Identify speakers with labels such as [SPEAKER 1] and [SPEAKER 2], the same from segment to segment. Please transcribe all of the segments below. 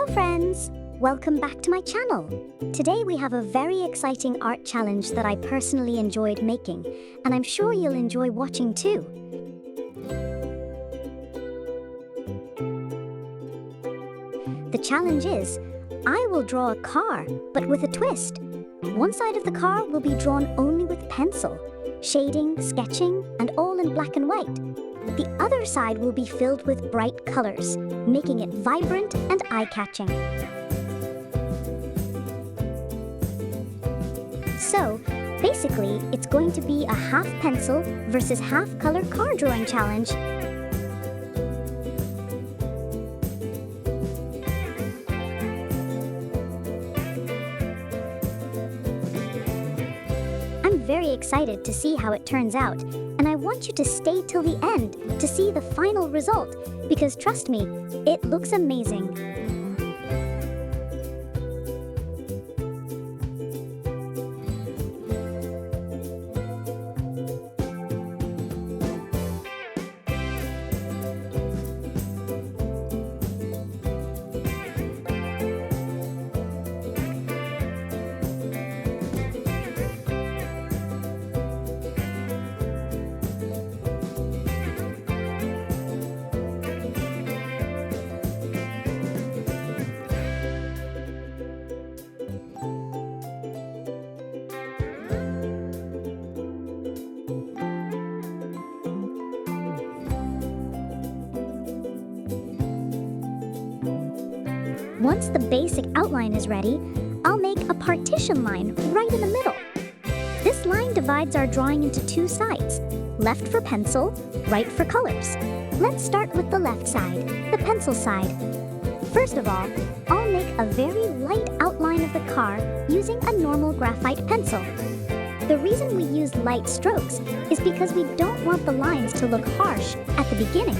[SPEAKER 1] Hello friends! Welcome back to my channel. Today we have a very exciting art challenge that I personally enjoyed making, and I'm sure you'll enjoy watching too. The challenge is, I will draw a car, but with a twist. One side of the car will be drawn only with pencil, shading, sketching, and all in black and white. The other side will be filled with bright colors, making it vibrant and eye-catching. So, basically, it's going to be a half pencil versus half color car drawing challenge. I'm very excited to see how it turns out, and I want you to stay till the end to see the final result, because trust me, it looks amazing. Once the basic outline is ready, I'll make a partition line right in the middle. This line divides our drawing into two sides, left for pencil, right for colors. Let's start with the left side, the pencil side. First of all, I'll make a very light outline of the car using a normal graphite pencil. The reason we use light strokes is because we don't want the lines to look harsh at the beginning.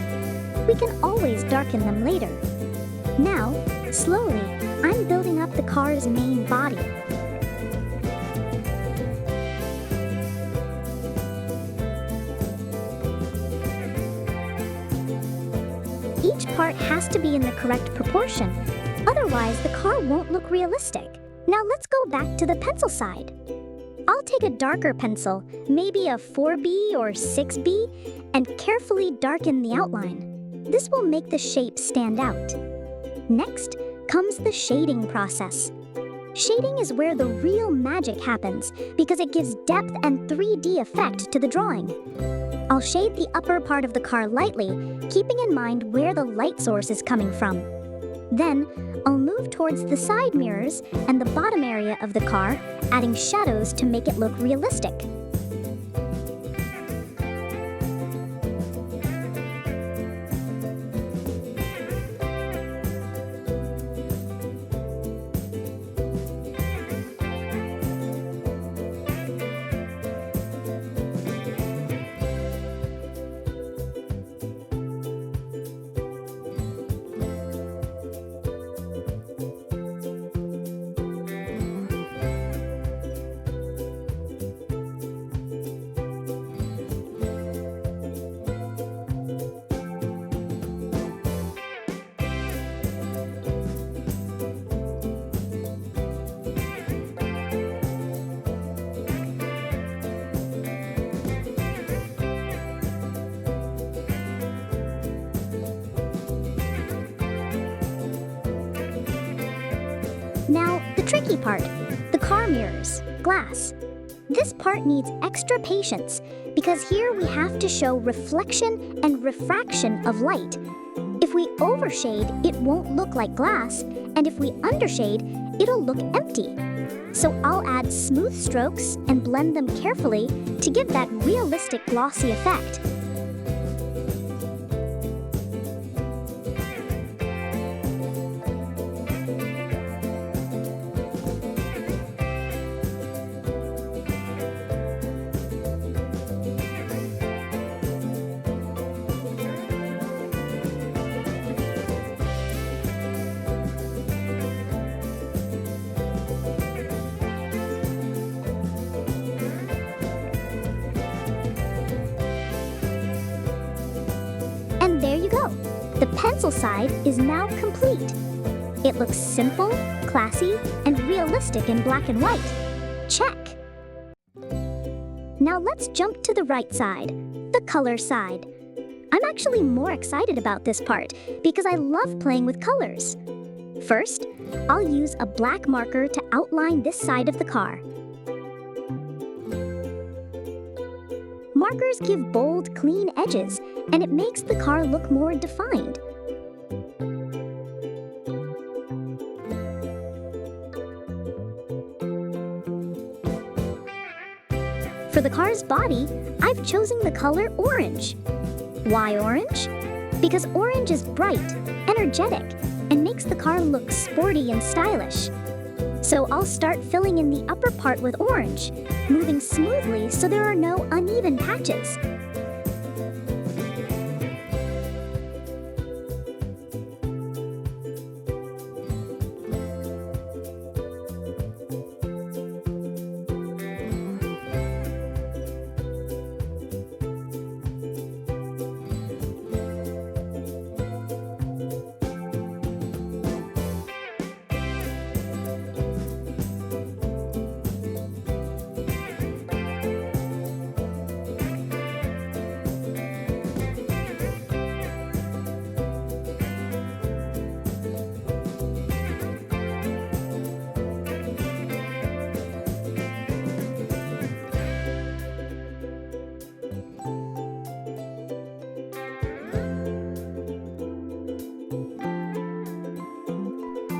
[SPEAKER 1] We can always darken them later. Now, slowly, I'm building up the car's main body. Each part has to be in the correct proportion, otherwise the car won't look realistic. Now let's go back to the pencil side. I'll take a darker pencil, maybe a 4B or 6B, and carefully darken the outline. This will make the shape stand out. Next comes the shading process. Shading is where the real magic happens because it gives depth and 3D effect to the drawing. I'll shade the upper part of the car lightly, keeping in mind where the light source is coming from. Then, I'll move towards the side mirrors and the bottom area of the car, adding shadows to make it look realistic. Now, the tricky part, the car mirrors, glass. This part needs extra patience because here we have to show reflection and refraction of light. If we overshade, it won't look like glass, and if we undershade, it'll look empty. So I'll add smooth strokes and blend them carefully to give that realistic glossy effect. And there you go. The pencil side is now complete. It looks simple, classy, and realistic in black and white. Check! Now let's jump to the right side, the color side. I'm actually more excited about this part because I love playing with colors. First, I'll use a black marker to outline this side of the car. Markers give bold, clean edges, and it makes the car look more defined. For the car's body, I've chosen the color orange. Why orange? Because orange is bright, energetic, and makes the car look sporty and stylish. So I'll start filling in the upper part with orange, moving smoothly so there are no uneven patches.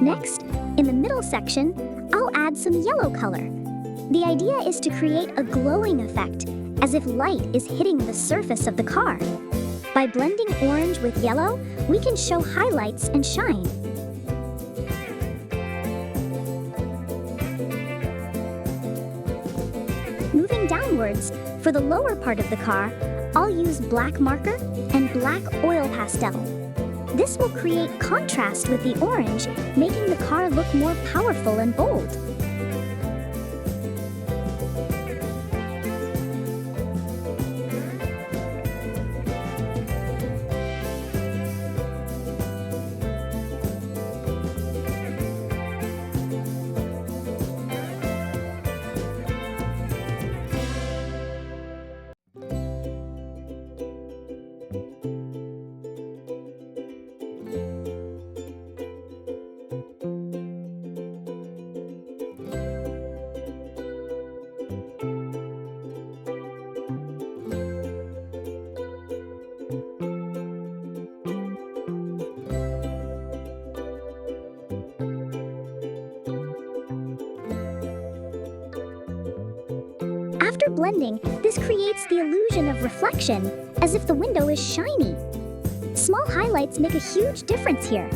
[SPEAKER 1] Next, in the middle section, I'll add some yellow color. The idea is to create a glowing effect, as if light is hitting the surface of the car. By blending orange with yellow, we can show highlights and shine. Moving downwards, for the lower part of the car, I'll use black marker and black oil pastel. This will create contrast with the orange, making the car look more powerful and bold. After blending, this creates the illusion of reflection, as if the window is shiny. Small highlights make a huge difference here.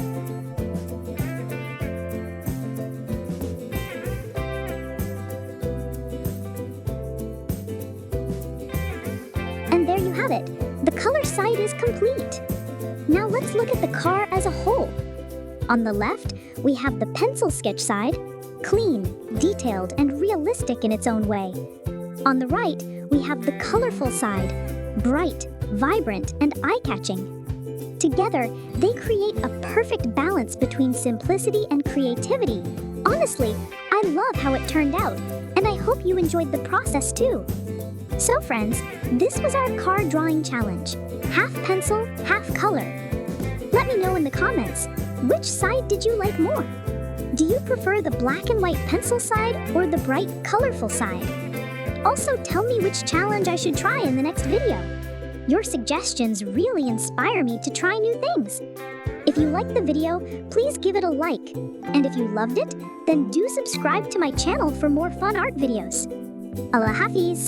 [SPEAKER 1] And there you have it. The color side is complete. Now let's look at the car as a whole. On the left, we have the pencil sketch side, clean, detailed, and realistic in its own way. On the right, we have the colorful side, bright, vibrant, and eye-catching. Together, they create a perfect balance between simplicity and creativity. Honestly, I love how it turned out, and I hope you enjoyed the process too. So friends, this was our car drawing challenge. Half pencil, half color. Let me know in the comments, which side did you like more? Do you prefer the black and white pencil side or the bright, colorful side? Also, tell me which challenge I should try in the next video. Your suggestions really inspire me to try new things. If you liked the video, please give it a like. And if you loved it, then do subscribe to my channel for more fun art videos. Allah Hafiz!